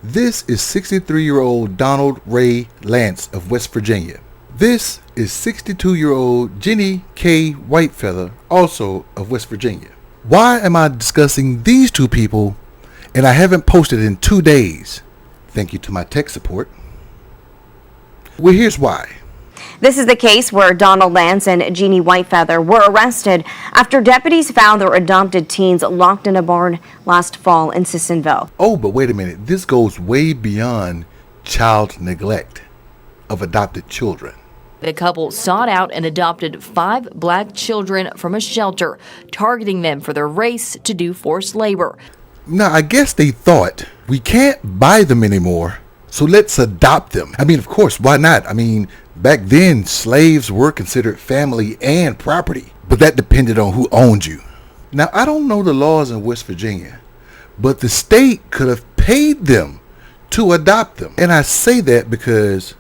This is 63-year-old Donald Ray Lance of West Virginia. This is 62-year-old Jenny K. Whitefeather, also of West Virginia. Why am I discussing these two people and I haven't posted in 2 days? Thank you to my tech support. Well, here's why. This is the case where Donald Lance and Jeannie Whitefeather were arrested after deputies found their adopted teens locked in a barn last fall in Sissonville. Oh, but wait a minute. This goes way beyond child neglect of adopted children. The couple sought out and adopted 5 black children from a shelter, targeting them for their race to do forced labor. Now, I guess they thought, we can't buy them anymore, so let's adopt them. I mean, of course, why not? I mean, back then, slaves were considered family and property, but that depended on who owned you. Now, I don't know the laws in West Virginia, but the state could have paid them to adopt them. And I say that because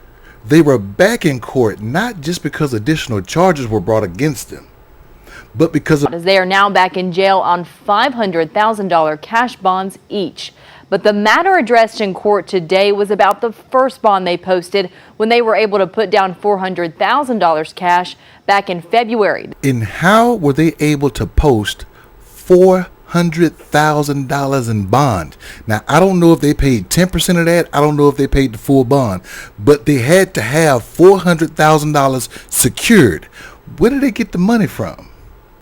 they were back in court, not just because additional charges were brought against them, but because of... They are now back in jail on $500,000 cash bonds each. But the matter addressed in court today was about the first bond they posted when they were able to put down $400,000 cash back in February. And how were they able to post $400,000 in bond? Now, I don't know if they paid 10% of that. I don't know if they paid the full bond, but they had to have $400,000 secured. Where did they get the money from?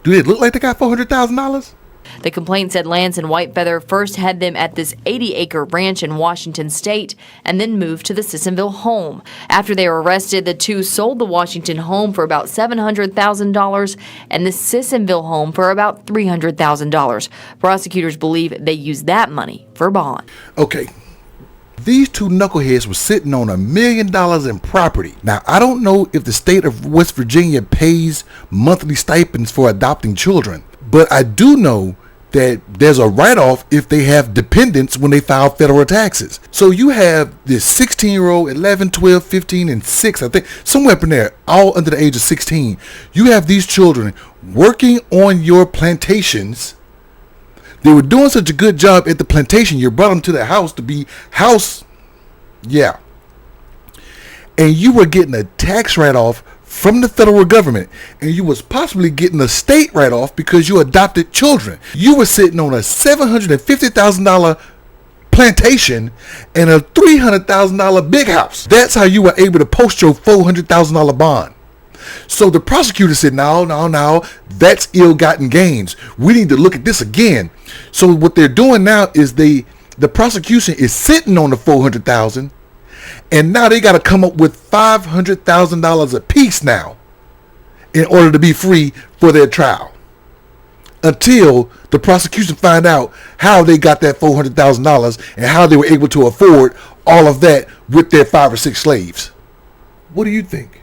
Do it look like they got $400,000? The complaint said Lance and Whitefeather first had them at this 80-acre ranch in Washington state and then moved to the Sissonville home. After they were arrested, the two sold the Washington home for about $700,000 and the Sissonville home for about $300,000. Prosecutors believe they used that money for bond. Okay. These two knuckleheads were sitting on $1 million in property. Now, I don't know if the state of West Virginia pays monthly stipends for adopting children, but I do know that there's a write-off if they have dependents when they file federal taxes. So you have this 16-year-old, 11, 12, 15, and 6, I think, somewhere up in there, all under the age of 16. You have these children working on your plantations. They were doing such a good job at the plantation, you brought them to the house to be yeah. And you were getting a tax write-off from the federal government, and you was possibly getting a state write-off because you adopted children. You were sitting on a $750,000 plantation and a $300,000 big house. That's how you were able to post your $400,000 bond. So the prosecutor said, no, that's ill-gotten gains. We need to look at this again. So what they're doing now is the prosecution is sitting on the $400,000, and now they got to come up with $500,000 a piece now in order to be free for their trial, until the prosecution find out how they got that $400,000 and how they were able to afford all of that with their 5 or 6 slaves. What do you think?